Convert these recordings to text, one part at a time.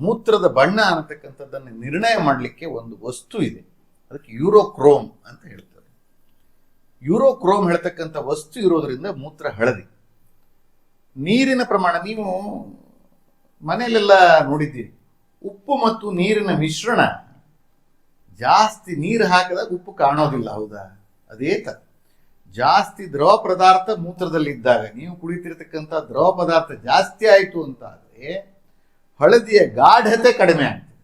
ಮೂತ್ರದ ಬಣ್ಣ ಅನ್ನತಕ್ಕಂಥದ್ದನ್ನು ನಿರ್ಣಯ ಮಾಡಲಿಕ್ಕೆ ಒಂದು ವಸ್ತು ಇದೆ, ಅದಕ್ಕೆ ಯೂರೋಕ್ರೋಮ್ ಅಂತ ಹೇಳ್ತಾರೆ. ಯೂರೋಕ್ರೋಮ್ ಹೇಳ್ತಕ್ಕಂಥ ವಸ್ತು ಇರೋದ್ರಿಂದ ಮೂತ್ರ ಹಳದಿ. ನೀರಿನ ಪ್ರಮಾಣ ನೀವು ಮನೆಯಲ್ಲೆಲ್ಲ ನೋಡಿದ್ದೀರಿ, ಉಪ್ಪು ಮತ್ತು ನೀರಿನ ಮಿಶ್ರಣ ಜಾಸ್ತಿ ನೀರು ಹಾಕಿದಾಗ ಉಪ್ಪು ಕಾಣೋದಿಲ್ಲ, ಹೌದಾ? ಅದೇ ತರ ಜಾಸ್ತಿ ದ್ರವ ಪದಾರ್ಥ ಮೂತ್ರದಲ್ಲಿದ್ದಾಗ ನೀವು ಕುಡಿತಿರ್ತಕ್ಕಂಥ ದ್ರವ ಪದಾರ್ಥ ಜಾಸ್ತಿ ಆಯಿತು ಅಂತ ಆದರೆ ಹಳದಿಯ ಗಾಢತೆ ಕಡಿಮೆ ಆಗ್ತದೆ.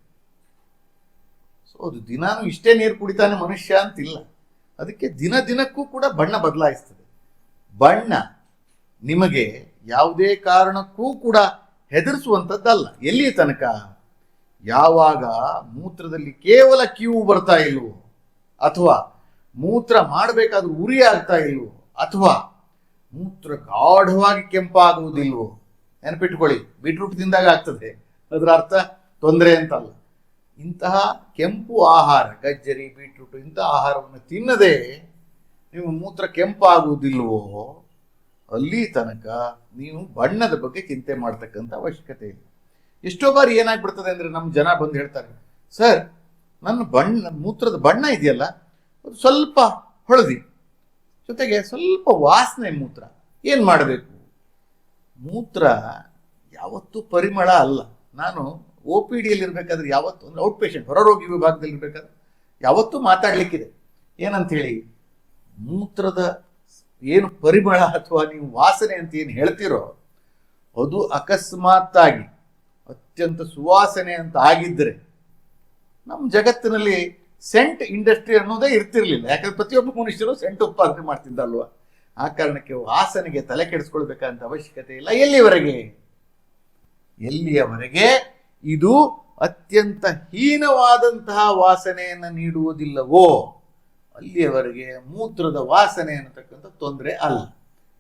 ಸೊ ಅದು ದಿನಾನು ಇಷ್ಟೇ ನೀರು ಕುಡಿತಾನೆ ಮನುಷ್ಯ ಅಂತಿಲ್ಲ, ಅದಕ್ಕೆ ದಿನ ದಿನಕ್ಕೂ ಕೂಡ ಬಣ್ಣ ಬದಲಾಯಿಸ್ತದೆ. ಬಣ್ಣ ನಿಮಗೆ ಯಾವುದೇ ಕಾರಣಕ್ಕೂ ಕೂಡ ಹೆದರಿಸುವಂಥದ್ದಲ್ಲ. ಎಲ್ಲಿಯ ತನಕ? ಯಾವಾಗ ಮೂತ್ರದಲ್ಲಿ ಕೇವಲ ಕ್ಯೂ ಬರ್ತಾ ಇಲ್ವೋ, ಅಥವಾ ಮೂತ್ರ ಮಾಡಬೇಕಾದ್ರೂ ಉರಿ ಆಗ್ತಾ ಇಲ್ವೋ, ಅಥವಾ ಮೂತ್ರ ಗಾಢವಾಗಿ ಕೆಂಪಾಗುವುದಿಲ್ವೋ. ನೆನಪಿಟ್ಕೊಳ್ಳಿ, ಬೀಟ್ರೂಟ್ ತಿಂದಾಗ ಆಗ್ತದೆ, ಅದರ ಅರ್ಥ ತೊಂದರೆ ಅಂತಲ್ಲ. ಇಂತಹ ಕೆಂಪು ಆಹಾರ, ಗಜ್ಜರಿ, ಬೀಟ್ರೂಟ್ ಇಂತಹ ಆಹಾರವನ್ನು ತಿನ್ನದೆ ನೀವು ಮೂತ್ರ ಕೆಂಪಾಗುವುದಿಲ್ವೋ, ಅಲ್ಲಿ ತನಕ ನೀವು ಬಣ್ಣದ ಬಗ್ಗೆ ಚಿಂತೆ ಮಾಡ್ತಕ್ಕಂಥ ಅವಶ್ಯಕತೆ ಇಲ್ಲ. ಎಷ್ಟೋ ಬಾರಿ ಏನಾಗ್ಬಿಡ್ತದೆ ಅಂದರೆ ನಮ್ಮ ಜನ ಬಂದು ಹೇಳ್ತಾರೆ, ಸರ್ ನನ್ನ ಮೂತ್ರದ ಬಣ್ಣ ಇದೆಯಲ್ಲ ಅದು ಸ್ವಲ್ಪ ಹಳದಿ, ಜೊತೆಗೆ ಸ್ವಲ್ಪ ವಾಸನೆ ಮೂತ್ರ, ಏನು ಮಾಡಬೇಕು? ಮೂತ್ರ ಯಾವತ್ತೂ ಪರಿಮಳ ಅಲ್ಲ. ನಾನು ಒ ಪಿ ಡಿಯಲ್ಲಿ ಇರಬೇಕಾದ್ರೆ ಯಾವತ್ತು, ಅಂದರೆ ಔಟ್ ಪೇಷಂಟ್ ಹೊರರೋಗಿ ವಿಭಾಗದಲ್ಲಿ ಇರಬೇಕಾದ್ರೆ ಯಾವತ್ತೂ ಮಾತಾಡಲಿಕ್ಕಿದೆ. ಏನಂತೇಳಿ, ಮೂತ್ರದ ಏನು ಪರಿಮಳ ಅಥವಾ ನೀವು ವಾಸನೆ ಅಂತ ಏನು ಹೇಳ್ತೀರೋ ಅದು ಅಕಸ್ಮಾತ್ತಾಗಿ ಅತ್ಯಂತ ಸುವಾಸನೆ ಅಂತ ಆಗಿದ್ದರೆ, ನಮ್ಮ ಜಗತ್ತಿನಲ್ಲಿ ಸೆಂಟ್ ಇಂಡಸ್ಟ್ರಿ ಅನ್ನೋದೇ ಇರ್ತಿರ್ಲಿಲ್ಲ. ಯಾಕಂದ್ರೆ ಪ್ರತಿಯೊಬ್ಬ ಮನುಷ್ಯರು ಸೆಂಟ್ ಉತ್ಪಾದನೆ ಮಾಡ್ತಿದ್ದಲ್ವ. ಆ ಕಾರಣಕ್ಕೆ ವಾಸನೆಗೆ ತಲೆ ಕೆಡಿಸ್ಕೊಳ್ಬೇಕಂತ ಅವಶ್ಯಕತೆ ಇಲ್ಲ. ಎಲ್ಲಿಯವರೆಗೆ ಇದು ಅತ್ಯಂತ ಹೀನವಾದಂತಹ ವಾಸನೆಯನ್ನು ನೀಡುವುದಿಲ್ಲವೋ ಅಲ್ಲಿಯವರೆಗೆ ಮೂತ್ರದ ವಾಸನೆ ಅನ್ನತಕ್ಕಂಥ ತೊಂದರೆ ಅಲ್ಲ.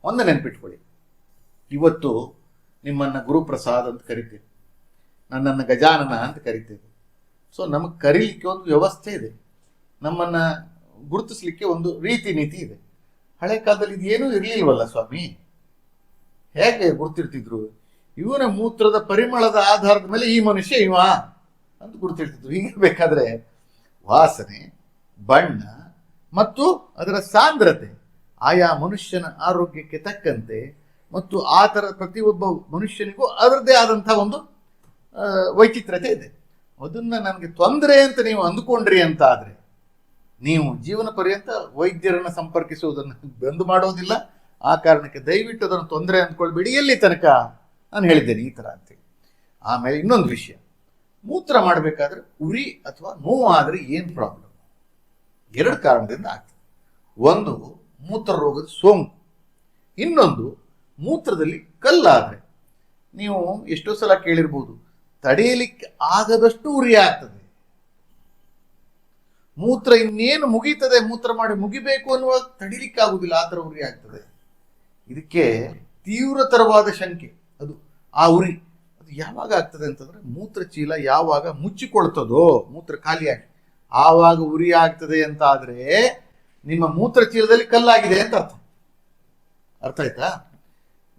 ಒಂದು ನೆನ್ಪಿಟ್ಕೊಳ್ಳಿ, ಇವತ್ತು ನಿಮ್ಮನ್ನು ಗುರುಪ್ರಸಾದ್ ಅಂತ ಕರಿತೀವಿ, ನನ್ನನ್ನು ಗಜಾನನ ಅಂತ ಕರಿತೇವೆ. ಸೊ ನಮಗೆ ಕರೀಲಿಕ್ಕೆ ಒಂದು ವ್ಯವಸ್ಥೆ ಇದೆ, ನಮ್ಮನ್ನು ಗುರುತಿಸ್ಲಿಕ್ಕೆ ಒಂದು ರೀತಿ ನೀತಿ ಇದೆ. ಹಳೆ ಕಾಲದಲ್ಲಿ ಇದೇನೂ ಇರಲಿಲ್ವಲ್ಲ ಸ್ವಾಮಿ, ಹೇಗೆ ಗುರುತಿರ್ತಿದ್ರು? ಇವನ ಮೂತ್ರದ ಪರಿಮಳದ ಆಧಾರದ ಮೇಲೆ ಈ ಮನುಷ್ಯ ಇವ ಅಂತ ಗುರುತಿರ್ತಿದ್ರು. ಹೀಗಿರ್ಬೇಕಾದ್ರೆ ವಾಸನೆ, ಬಣ್ಣ ಮತ್ತು ಅದರ ಸಾಂದ್ರತೆ ಆಯಾ ಮನುಷ್ಯನ ಆರೋಗ್ಯಕ್ಕೆ ತಕ್ಕಂತೆ ಮತ್ತು ಆ ಥರ ಪ್ರತಿಯೊಬ್ಬ ಮನುಷ್ಯನಿಗೂ ಅದರದ್ದೇ ಆದಂಥ ಒಂದು ವೈಚಿತ್ರ್ಯತೆ ಇದೆ. ಅದನ್ನು ನನಗೆ ತೊಂದರೆ ಅಂತ ನೀವು ಅಂದುಕೊಂಡ್ರಿ ಅಂತ ಆದರೆ ನೀವು ಜೀವನ ಪರ್ಯಂತ ವೈದ್ಯರನ್ನು ಸಂಪರ್ಕಿಸುವುದನ್ನು ಬಂದು ಮಾಡೋದಿಲ್ಲ. ಆ ಕಾರಣಕ್ಕೆ ದಯವಿಟ್ಟು ಅದನ್ನು ತೊಂದರೆ ಅಂದ್ಕೊಳ್ಬೇಡಿ. ಎಲ್ಲಿ ತನಕ ನಾನು ಹೇಳಿದ್ದೇನೆ ಈ ಥರ ಅಂತೇಳಿ. ಆಮೇಲೆ ಇನ್ನೊಂದು ವಿಷಯ, ಮೂತ್ರ ಮಾಡಬೇಕಾದ್ರೆ ಉರಿ ಅಥವಾ ನೋವು ಆದರೆ ಏನು ಪ್ರಾಬ್ಲಮ್? ಎರಡು ಕಾರಣದಿಂದ ಆಗ್ತದೆ. ಒಂದು ಮೂತ್ರ ರೋಗದ ಸೋಂಕು, ಇನ್ನೊಂದು ಮೂತ್ರದಲ್ಲಿ ಕಲ್ಲಾದರೆ. ನೀವು ಎಷ್ಟೋ ಸಲ ಕೇಳಿರ್ಬೋದು, ತಡೆಯಲಿಕ್ಕೆ ಆಗದಷ್ಟು ಉರಿ ಆಗ್ತದೆ. ಮೂತ್ರ ಇನ್ನೇನು ಮುಗೀತದೆ, ಮೂತ್ರ ಮಾಡಿ ಮುಗಿಬೇಕು ಅನ್ನುವ ತಡಿಲಿಕ್ಕಾಗುವುದಿಲ್ಲ, ಆ ಥರ ಉರಿ ಆಗ್ತದೆ. ಇದಕ್ಕೆ ತೀವ್ರತರವಾದ ಶಂಕೆ. ಅದು ಆ ಉರಿ ಅದು ಯಾವಾಗ ಆಗ್ತದೆ ಅಂತಂದ್ರೆ, ಮೂತ್ರ ಚೀಲ ಯಾವಾಗ ಮುಚ್ಚಿಕೊಳ್ತದೋ, ಮೂತ್ರ ಖಾಲಿಯಾಗಿ ಆವಾಗ ಉರಿ ಆಗ್ತದೆ ಅಂತ ಆದರೆ ನಿಮ್ಮ ಮೂತ್ರ ಚೀಲದಲ್ಲಿ ಕಲ್ಲಾಗಿದೆ ಅಂತ ಅರ್ಥ ಆಯ್ತಾ?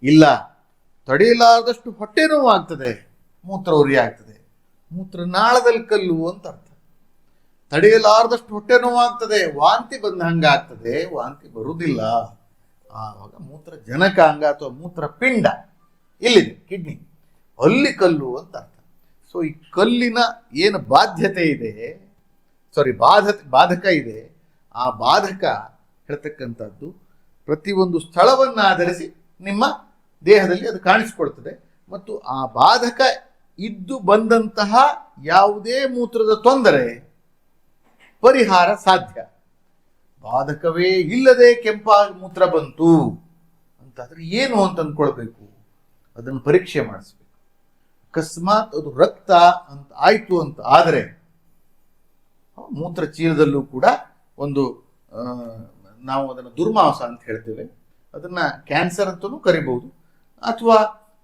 ಇಲ್ಲ, ತಡೆಯಲಾರದಷ್ಟು ಹೊಟ್ಟೆ ನೋವು ಆಗ್ತದೆ, ಮೂತ್ರ ಉರಿ ಆಗ್ತದೆ, ಮೂತ್ರನಾಳದಲ್ಲಿ ಕಲ್ಲು ಅಂತ ಅರ್ಥ. ತಡೆಯಲಾರದಷ್ಟು ಹೊಟ್ಟೆ ನೋವು ಆಗ್ತದೆ, ವಾಂತಿ ಬಂದ ಹಂಗಾಗ್ತದೆ, ವಾಂತಿ ಬರುವುದಿಲ್ಲ, ಆವಾಗ ಮೂತ್ರ ಜನಕಾಂಗ ಅಥವಾ ಮೂತ್ರ ಪಿಂಡ ಇಲ್ಲಿದೆ, ಕಿಡ್ನಿ, ಅಲ್ಲಿ ಕಲ್ಲು ಅಂತ ಅರ್ಥ. ಸೊ ಈ ಕಲ್ಲಿನ ಏನು ಬಾಧ್ಯತೆ ಇದೆ, ಬಾಧಕ ಇದೆ, ಆ ಬಾಧಕ ಹೇಳ್ತಕ್ಕಂಥದ್ದು ಪ್ರತಿಯೊಂದು ಸ್ಥಳವನ್ನು ಆಧರಿಸಿ ನಿಮ್ಮ ದೇಹದಲ್ಲಿ ಅದು ಕಾಣಿಸಿಕೊಳ್ತದೆ. ಮತ್ತು ಆ ಬಾಧಕ ಇದ್ದು ಬಂದಂತಹ ಯಾವುದೇ ಮೂತ್ರದ ತೊಂದರೆ ಪರಿಹಾರ ಸಾಧ್ಯ. ಬಾಧಕವೇ ಇಲ್ಲದೆ ಕೆಂಪಾಗಿ ಮೂತ್ರ ಬಂತು ಅಂತಾದ್ರೆ ಏನು ಅಂತ ಅಂದ್ಕೊಳ್ಬೇಕು, ಅದನ್ನು ಪರೀಕ್ಷೆ ಮಾಡಿಸ್ಬೇಕು. ಅಕಸ್ಮಾತ್ ಅದು ರಕ್ತ ಅಂತ ಆಯಿತು ಅಂತ ಆದರೆ ಮೂತ್ರ ಚೀಲದಲ್ಲೂ ಕೂಡ ಒಂದು ನಾವು ಅದನ್ನು ದುರ್ಮಾಂಸ ಅಂತ ಹೇಳ್ತೇವೆ, ಅದನ್ನ ಕ್ಯಾನ್ಸರ್ ಅಂತಲೂ ಕರಿಬಹುದು. ಅಥವಾ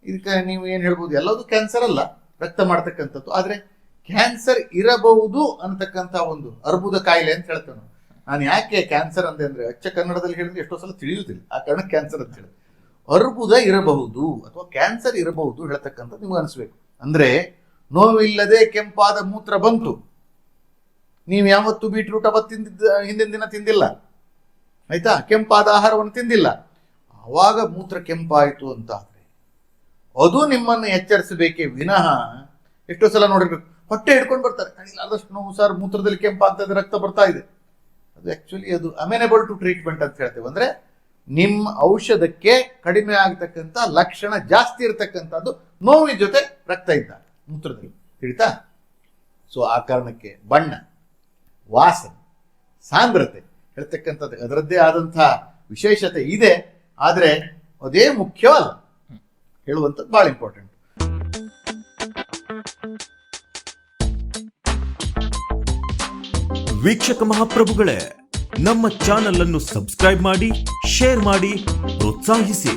ಇದಕ್ಕೆ ನೀವು ಏನು ಹೇಳ್ಬೋದು, ಎಲ್ಲದೂ ಕ್ಯಾನ್ಸರ್ ಅಲ್ಲ, ರಕ್ತ ಮಾಡ್ತಕ್ಕಂಥದ್ದು, ಆದರೆ ಕ್ಯಾನ್ಸರ್ ಇರಬಹುದು ಅಂತಕ್ಕಂಥ ಒಂದು ಅರ್ಬುದ ಕಾಯಿಲೆ ಅಂತ ಹೇಳ್ತೇವೆ. ನಾನು ಯಾಕೆ ಕ್ಯಾನ್ಸರ್ ಅಂದೆ ಅಂದರೆ, ಅಚ್ಚ ಕನ್ನಡದಲ್ಲಿ ಹೇಳಿದ್ರೆ ಎಷ್ಟೋ ಸಲ ತಿಳಿಯುವುದಿಲ್ಲ, ಆ ಕಾರಣಕ್ಕೆ ಕ್ಯಾನ್ಸರ್ ಅಂತ ಹೇಳಿ. ಅರ್ಬುದ ಇರಬಹುದು ಅಥವಾ ಕ್ಯಾನ್ಸರ್ ಇರಬಹುದು ಹೇಳ್ತಕ್ಕಂಥದ್ದು ನಿಮ್ಗೆ ಅನಿಸ್ಬೇಕು. ಅಂದರೆ ನೋವಿಲ್ಲದೆ ಕೆಂಪಾದ ಮೂತ್ರ ಬಂತು, ನೀವು ಯಾವತ್ತು ಬೀಟ್ರೂಟ್ ಅವತ್ತು ಹಿಂದಿನ ದಿನ ತಿಂದಿಲ್ಲ, ಆಯ್ತಾ, ಕೆಂಪಾದ ಆಹಾರವನ್ನು ತಿಂದಿಲ್ಲ, ಆವಾಗ ಮೂತ್ರ ಕೆಂಪಾಯಿತು ಅಂತ ಆದರೆ ಅದು ನಿಮ್ಮನ್ನು ಎಚ್ಚರಿಸಬೇಕೇ ವಿನಃ, ಎಷ್ಟೋ ಸಲ ನೋಡಿರ್ಬೇಕು ಹೊಟ್ಟೆ ಹಿಡ್ಕೊಂಡು ಬರ್ತಾರೆ, ಆದಷ್ಟು ನೋವು ಸರ್, ಮೂತ್ರದಲ್ಲಿ ಕೆಂಪಾಗ್ತಾ ಇದೆ, ರಕ್ತ ಬರ್ತಾ ಇದೆ, ಅದು ಆ್ಯಕ್ಚುಲಿ ಅದು ಅಮೆನೇಬಲ್ ಟು ಟ್ರೀಟ್ಮೆಂಟ್ ಅಂತ ಹೇಳ್ತೇವೆ. ಅಂದರೆ ನಿಮ್ಮ ಔಷಧಕ್ಕೆ ಕಡಿಮೆ ಆಗ್ತಕ್ಕಂಥ ಲಕ್ಷಣ ಜಾಸ್ತಿ ಇರತಕ್ಕಂಥದ್ದು ನೋವಿನ ಜೊತೆ ರಕ್ತ ಇದ್ದ ಮೂತ್ರದಲ್ಲಿ, ತಿಳಿತಾ? ಸೊ ಆ ಕಾರಣಕ್ಕೆ ಬಣ್ಣ, ವಾಸನೆ, ಸಾಂದ್ರತೆ ಹೇಳ್ತಕ್ಕಂಥದ್ದು ಅದರದ್ದೇ ಆದಂಥ ವಿಶೇಷತೆ ಇದೆ. ಆದರೆ ಅದೇ ಮುಖ್ಯವಲ್ಲ, ಹೇಳುವಂಥದ್ದು ಭಾಳ ಇಂಪಾರ್ಟೆಂಟ್. ವೀಕ್ಷಕ ಮಹಾಪ್ರಭುಗಳೇ, ನಮ್ಮ ಚಾನಲ್ ಅನ್ನು ಸಬ್ಸ್ಕ್ರೈಬ್ ಮಾಡಿ, ಶೇರ್ ಮಾಡಿ, ಪ್ರೋತ್ಸಾಹಿಸಿ.